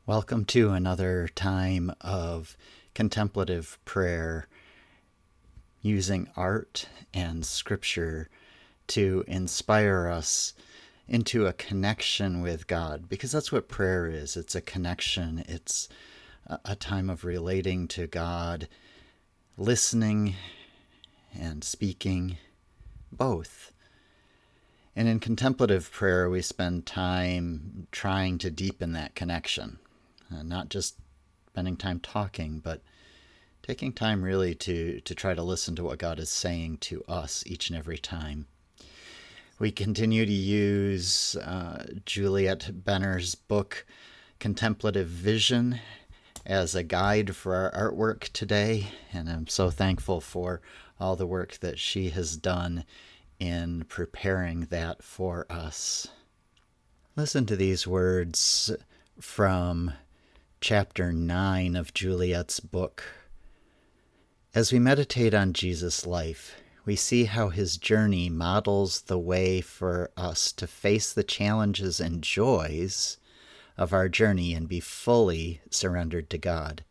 Welcome to another time of contemplative prayer using art and scripture to inspire us into a connection with God, because that's what prayer is. It's a connection. It's a time of relating to God, listening and speaking, both. And in contemplative prayer, we spend time trying to deepen that connection. Not just spending time talking, but taking time really to try to listen to what God is saying to us each and every time. We continue to use Juliet Benner's book, Contemplative Vision, as a guide for our artwork today, and I'm so thankful for all the work that she has done in preparing that for us. Listen to these words from Chapter 9 of Juliet's book. As we meditate on Jesus' life, we see how his journey models the way for us to face the challenges and joys of our journey and be fully surrendered to God.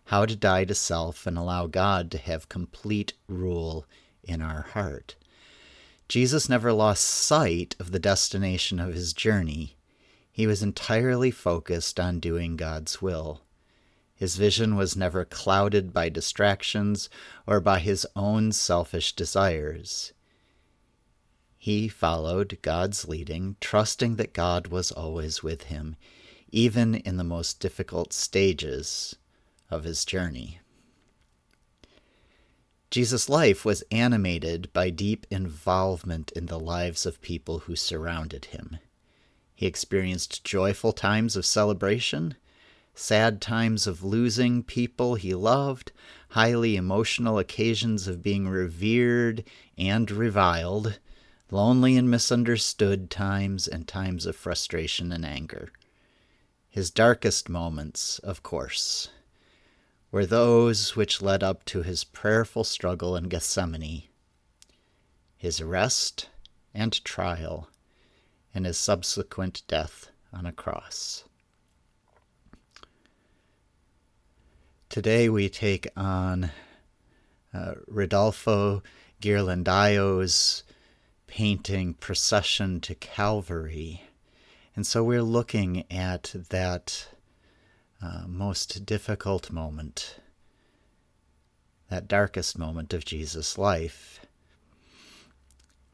How to die to self and allow God to have complete rule in our heart. Jesus never lost sight of the destination of his journey. He was entirely focused on doing God's will. His vision was never clouded by distractions or by his own selfish desires. He followed God's leading, trusting that God was always with him, even in the most difficult stages of his journey. Jesus' life was animated by deep involvement in the lives of people who surrounded him. He experienced joyful times of celebration, sad times of losing people he loved, highly emotional occasions of being revered and reviled, lonely and misunderstood times, and times of frustration and anger. His darkest moments, of course, were those which led up to his prayerful struggle in Gethsemane, his arrest and trial, and his subsequent death on a cross. Today we take on Ridolfo Ghirlandaio's painting Procession to Calvary. And so we're looking at that most difficult moment, that darkest moment of Jesus' life.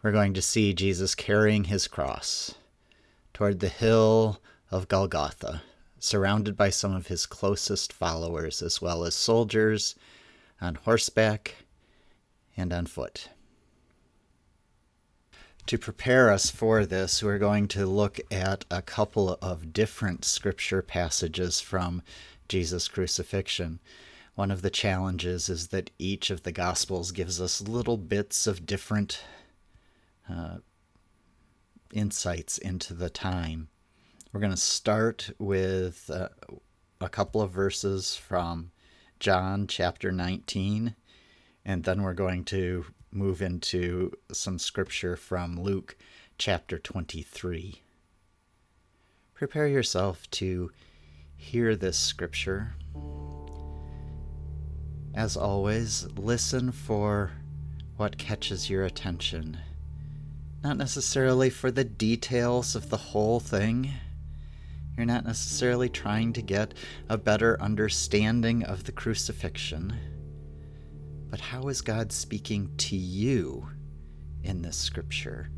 We're going to see Jesus carrying his cross toward the hill of Golgotha, surrounded by some of his closest followers, as well as soldiers on horseback and on foot. To prepare us for this, we're going to look at a couple of different scripture passages from Jesus' crucifixion. One of the challenges is that each of the Gospels gives us little bits of different insights into the time. We're going to start with a couple of verses from John chapter 19, and then we're going to move into some scripture from Luke chapter 23. Prepare yourself to hear this scripture. As always, listen for what catches your attention. Not necessarily for the details of the whole thing. You're not necessarily trying to get a better understanding of the crucifixion. But how is God speaking to you in this scripture?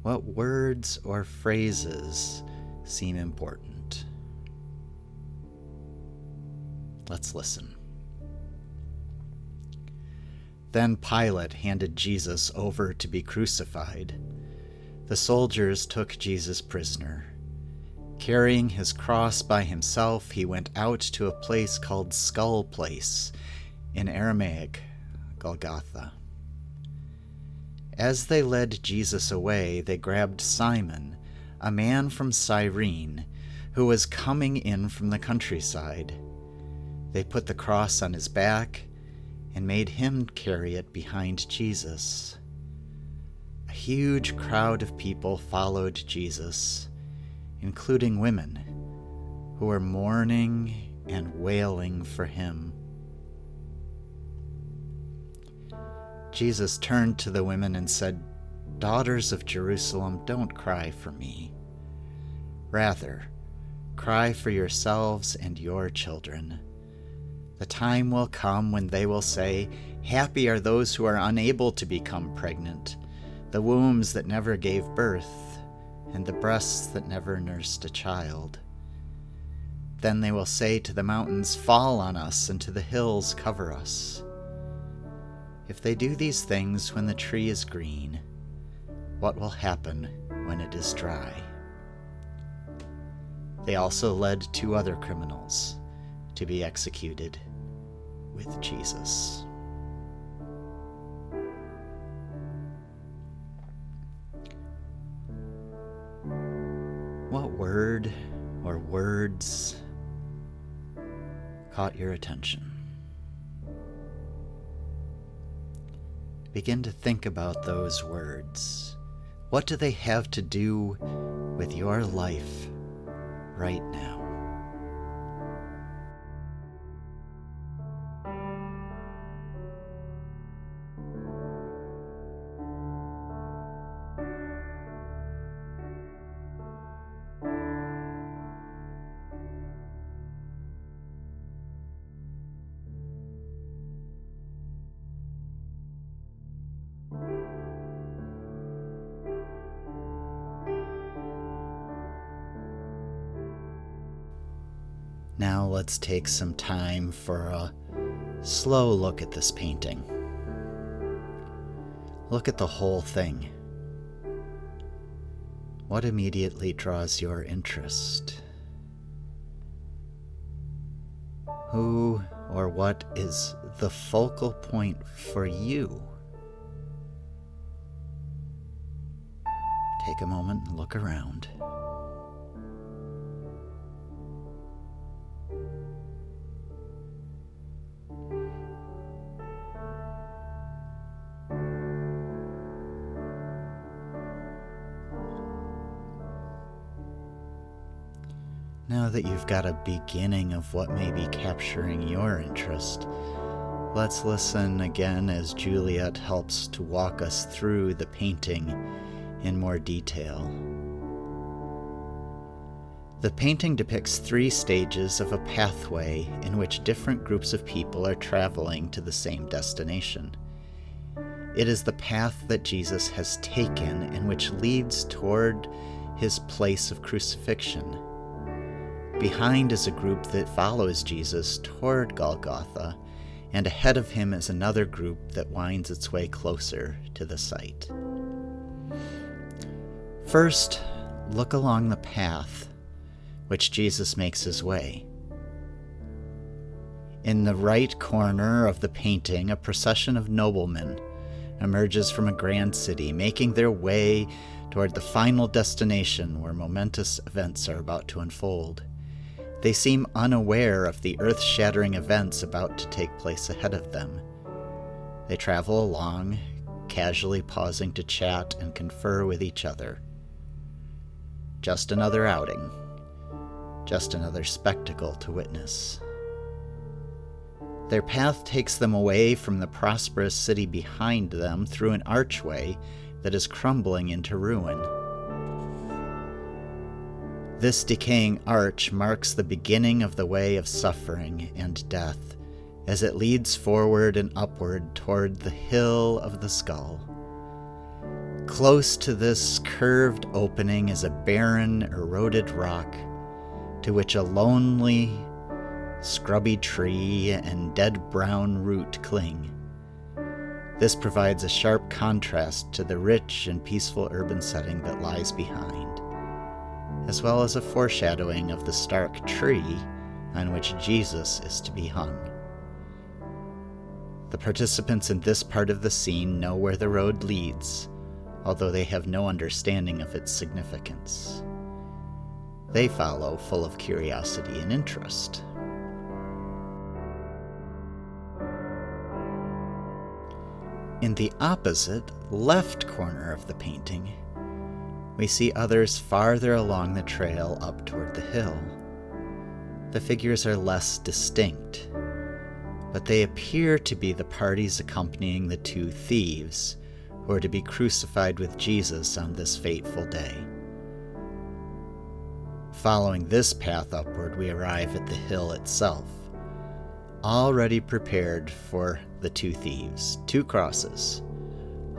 What words or phrases seem important? Let's listen. Then Pilate handed Jesus over to be crucified. The soldiers took Jesus prisoner. Carrying his cross by himself, he went out to a place called Skull Place, in Aramaic, Golgotha. As they led Jesus away, they grabbed Simon, a man from Cyrene, who was coming in from the countryside. They put the cross on his back and made him carry it behind Jesus. A huge crowd of people followed Jesus, including women, who are mourning and wailing for him. Jesus turned to the women and said, "Daughters of Jerusalem, don't cry for me. Rather, cry for yourselves and your children. The time will come when they will say, 'Happy are those who are unable to become pregnant, the wombs that never gave birth, and the breasts that never nursed a child.' Then they will say to the mountains, 'Fall on us,' and to the hills, 'Cover us.' If they do these things when the tree is green, what will happen when it is dry?" They also led 2 other criminals to be executed with Jesus. What word or words caught your attention? Begin to think about those words. What do they have to do with your life right now? Now let's take some time for a slow look at this painting. Look at the whole thing. What immediately draws your interest? Who or what is the focal point for you? Take a moment and look around. Now that you've got a beginning of what may be capturing your interest, let's listen again as Juliet helps to walk us through the painting in more detail. The painting depicts 3 stages of a pathway in which different groups of people are traveling to the same destination. It is the path that Jesus has taken and which leads toward his place of crucifixion. Behind is a group that follows Jesus toward Golgotha, and ahead of him is another group that winds its way closer to the site. First, look along the path which Jesus makes his way. In the right corner of the painting, a procession of noblemen emerges from a grand city, making their way toward the final destination where momentous events are about to unfold. They seem unaware of the earth-shattering events about to take place ahead of them. They travel along, casually pausing to chat and confer with each other. Just another outing. Just another spectacle to witness. Their path takes them away from the prosperous city behind them through an archway that is crumbling into ruin. This decaying arch marks the beginning of the way of suffering and death as it leads forward and upward toward the hill of the skull. Close to this curved opening is a barren, eroded rock to which a lonely, scrubby tree and dead brown root cling. This provides a sharp contrast to the rich and peaceful urban setting that lies behind, as well as a foreshadowing of the stark tree on which Jesus is to be hung. The participants in this part of the scene know where the road leads, although they have no understanding of its significance. They follow full of curiosity and interest. In the opposite, left corner of the painting, we see others farther along the trail up toward the hill. the figures are less distinct, but they appear to be the parties accompanying the two thieves who are to be crucified with Jesus on this fateful day. Following this path upward, we arrive at the hill itself, already prepared for the two thieves. Two crosses,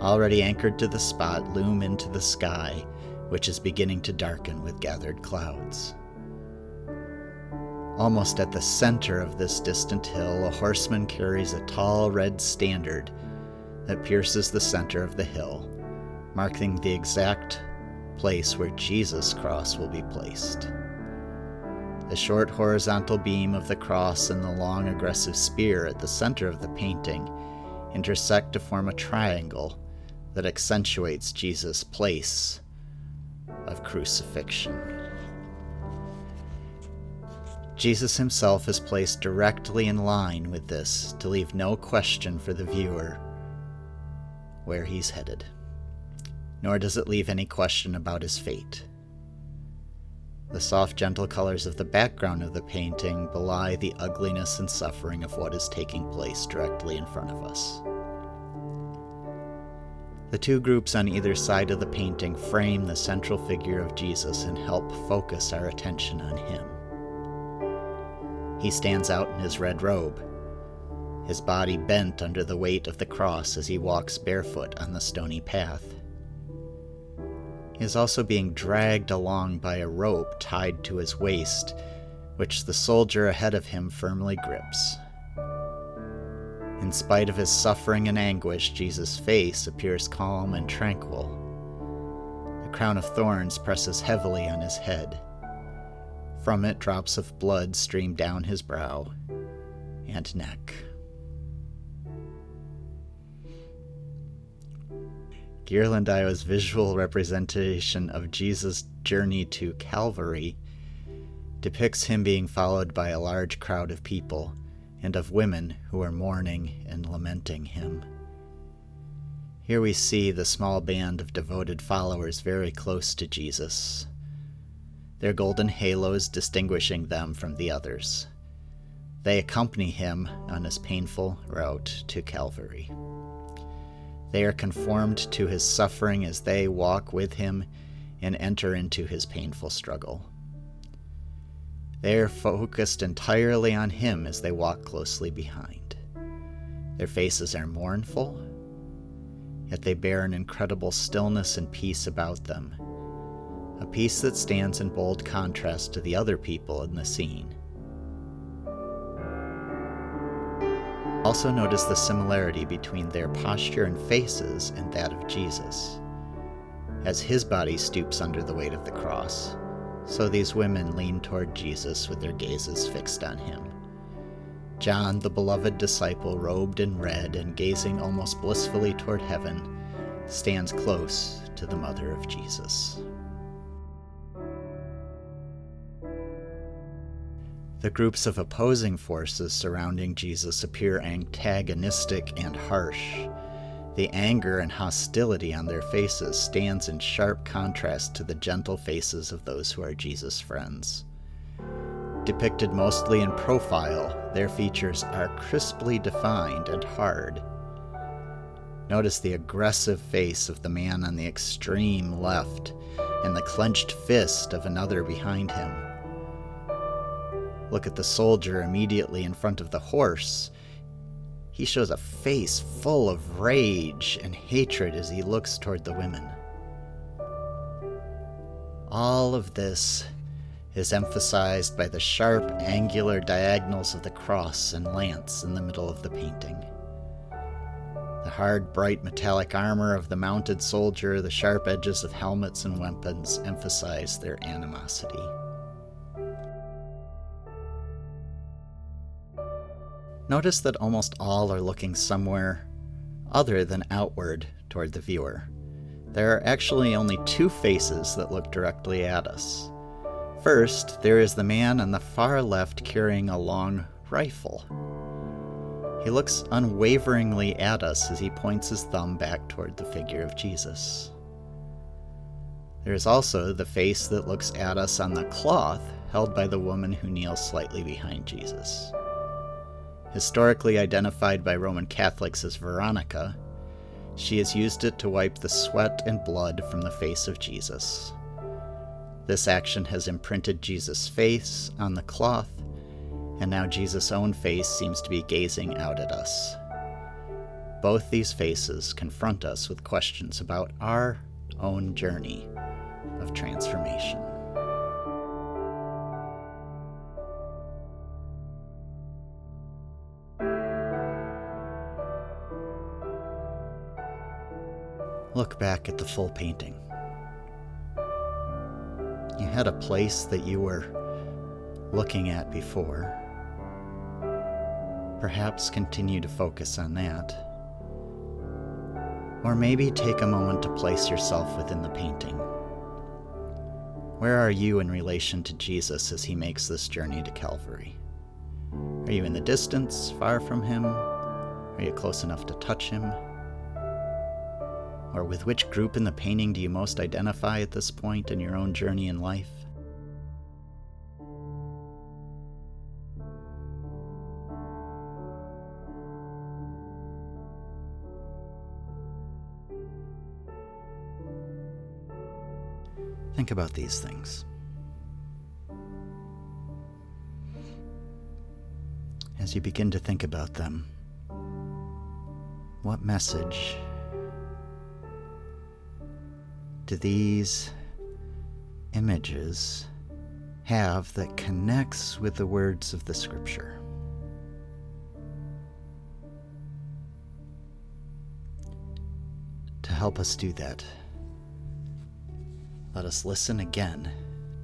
already anchored to the spot, loom into the sky, which is beginning to darken with gathered clouds. Almost at the center of this distant hill, a horseman carries a tall red standard that pierces the center of the hill, marking the exact place where Jesus' cross will be placed. The short horizontal beam of the cross and the long aggressive spear at the center of the painting intersect to form a triangle that accentuates Jesus' place of crucifixion. Jesus himself is placed directly in line with this to leave no question for the viewer where he's headed, nor does it leave any question about his fate. The soft, gentle colors of the background of the painting belie the ugliness and suffering of what is taking place directly in front of us. The two groups on either side of the painting frame the central figure of Jesus and help focus our attention on him. He stands out in his red robe, his body bent under the weight of the cross as he walks barefoot on the stony path. He is also being dragged along by a rope tied to his waist, which the soldier ahead of him firmly grips. In spite of his suffering and anguish, Jesus' face appears calm and tranquil. The crown of thorns presses heavily on his head. From it, drops of blood stream down his brow and neck. Ghirlandaio's visual representation of Jesus' journey to Calvary depicts him being followed by a large crowd of people and of women who are mourning and lamenting him. Here we see the small band of devoted followers very close to Jesus, their golden halos distinguishing them from the others. They accompany him on his painful route to Calvary. They are conformed to his suffering as they walk with him and enter into his painful struggle. They are focused entirely on him as they walk closely behind. Their faces are mournful, yet they bear an incredible stillness and peace about them, a peace that stands in bold contrast to the other people in the scene. Also notice the similarity between their posture and faces and that of Jesus. As his body stoops under the weight of the cross, so these women lean toward Jesus with their gazes fixed on him. John, the beloved disciple, robed in red and gazing almost blissfully toward heaven, stands close to the mother of Jesus. The groups of opposing forces surrounding Jesus appear antagonistic and harsh. The anger and hostility on their faces stands in sharp contrast to the gentle faces of those who are Jesus' friends. Depicted mostly in profile, their features are crisply defined and hard. Notice the aggressive face of the man on the extreme left and the clenched fist of another behind him. Look at the soldier immediately in front of the horse. He shows a face full of rage and hatred as he looks toward the women. All of this is emphasized by the sharp, angular diagonals of the cross and lance in the middle of the painting. The hard, bright metallic armor of the mounted soldier, the sharp edges of helmets and weapons emphasize their animosity. Notice that almost all are looking somewhere other than outward toward the viewer. There are actually only two faces that look directly at us. First, there is the man on the far left carrying a long rifle. He looks unwaveringly at us as he points his thumb back toward the figure of Jesus. There is also the face that looks at us on the cloth held by the woman who kneels slightly behind Jesus. Historically identified by Roman Catholics as Veronica, she has used it to wipe the sweat and blood from the face of Jesus. This action has imprinted Jesus' face on the cloth, and now Jesus' own face seems to be gazing out at us. Both these faces confront us with questions about our own journey of transformation. Look back at the full painting. You had a place that you were looking at before. Perhaps continue to focus on that. Or maybe take a moment to place yourself within the painting. Where are you in relation to Jesus as he makes this journey to Calvary? Are you in the distance, far from him? Are you close enough to touch him? Or with which group in the painting do you most identify at this point in your own journey in life? Think about these things. As you begin to think about them, what message do these images have that connects with the words of the Scripture? To help us do that, let us listen again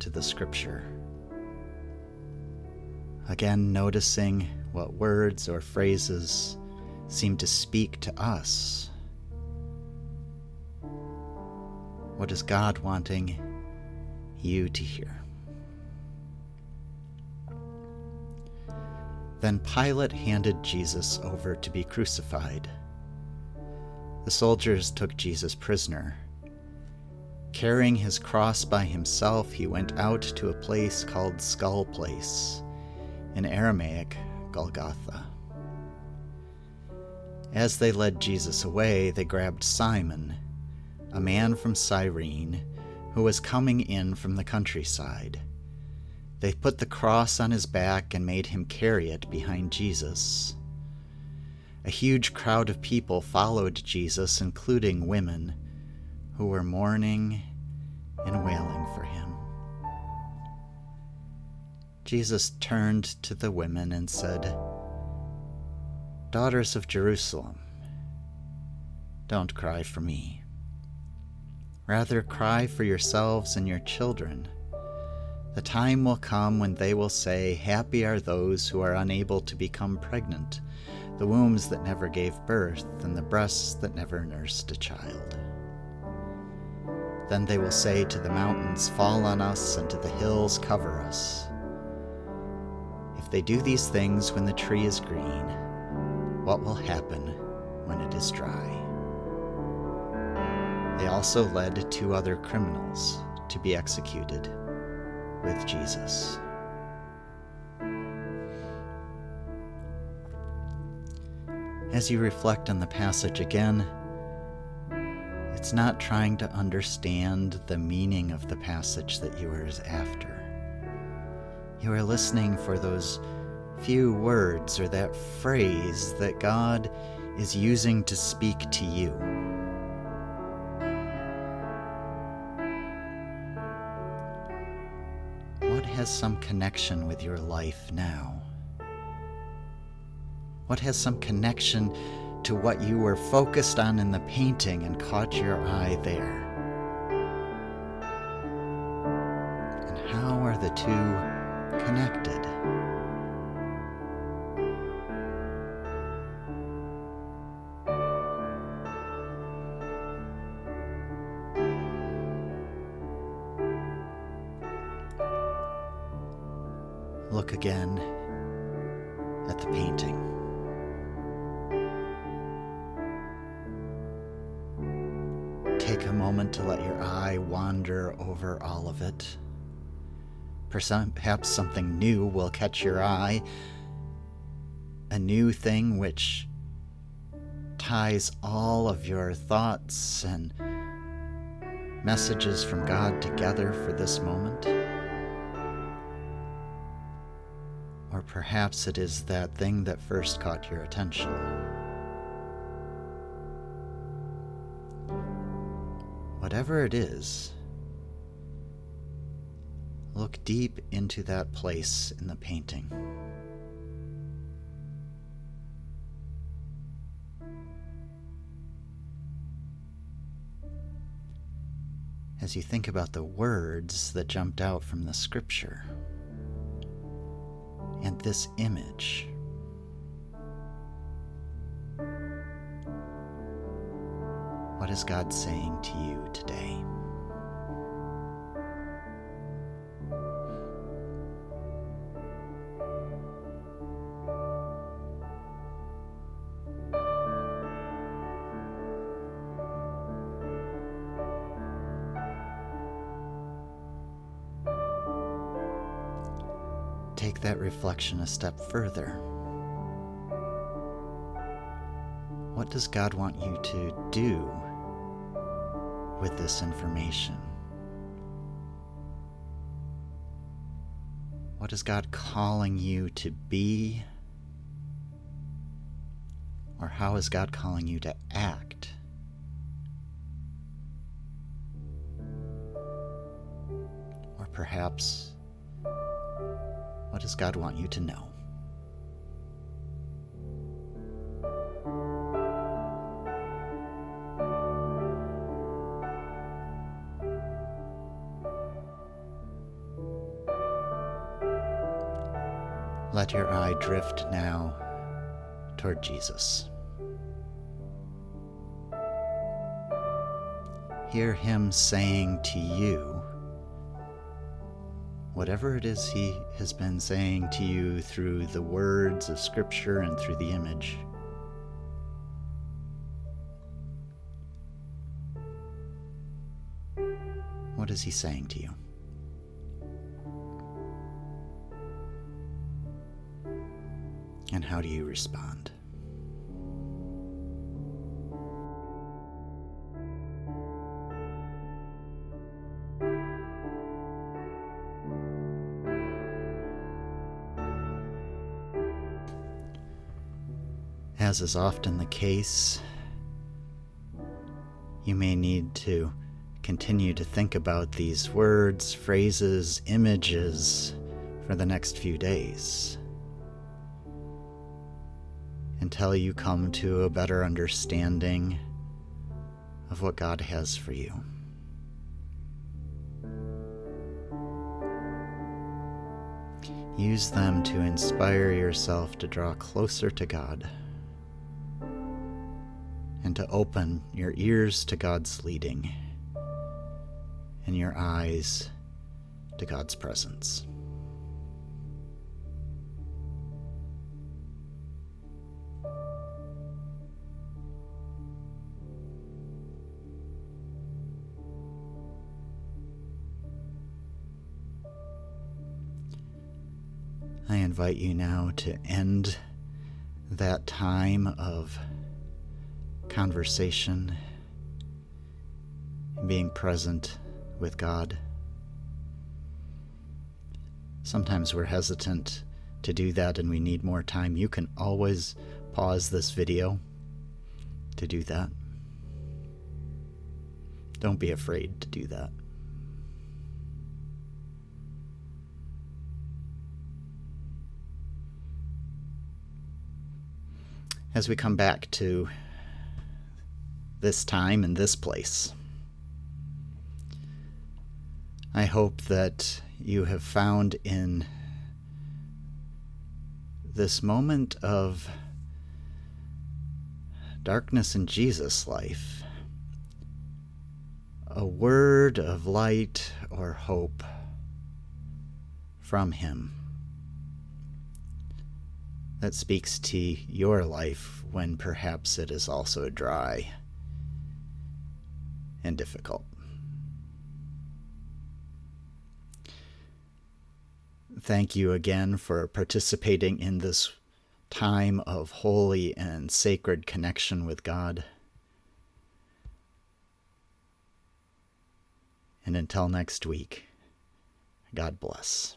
to the Scripture. Again, noticing what words or phrases seem to speak to us. What is God wanting you to hear? Then Pilate handed Jesus over to be crucified. The soldiers took Jesus prisoner. Carrying his cross by himself, he went out to a place called Skull Place, in Aramaic, Golgotha. As they led Jesus away, they grabbed Simon, a man from Cyrene, who was coming in from the countryside. They put the cross on his back and made him carry it behind Jesus. A huge crowd of people followed Jesus, including women, who were mourning and wailing for him. Jesus turned to the women and said, "Daughters of Jerusalem, don't cry for me. Rather, cry for yourselves and your children. The time will come when they will say, 'Happy are those who are unable to become pregnant, the wombs that never gave birth, and the breasts that never nursed a child.' Then they will say to the mountains, 'Fall on us,' and to the hills, 'Cover us.' If they do these things when the tree is green, what will happen when it is dry?" They also led 2 other criminals to be executed with Jesus. As you reflect on the passage again, it's not trying to understand the meaning of the passage that you are after. You are listening for those few words or that phrase that God is using to speak to you. What has some connection with your life now? What has some connection to what you were focused on in the painting and caught your eye there? And how are the two connected? Look again at the painting. Take a moment to let your eye wander over all of it. Perhaps something new will catch your eye, a new thing which ties all of your thoughts and messages from God together for this moment. Or perhaps it is that thing that first caught your attention. Whatever it is, look deep into that place in the painting. As you think about the words that jumped out from the scripture and this image, what is God saying to you today? Take that reflection a step further. What does God want you to do with this information? What is God calling you to be? Or how is God calling you to act? Or perhaps, what does God want you to know? Let your eye drift now toward Jesus. Hear him saying to you whatever it is he has been saying to you through the words of Scripture and through the image. What is he saying to you? And how do you respond? As is often the case, you may need to continue to think about these words, phrases, images for the next few days until you come to a better understanding of what God has for you. Use them to inspire yourself to draw closer to God and to open your ears to God's leading and your eyes to God's presence. I invite you now to end that time of conversation, being present with God. Sometimes we're hesitant to do that and we need more time. You can always pause this video to do that. Don't be afraid to do that. As we come back to this time and this place, I hope that you have found in this moment of darkness in Jesus' life a word of light or hope from him that speaks to your life when perhaps it is also dry and difficult. thank you again for participating in this time of holy and sacred connection with God. And until next week, God bless.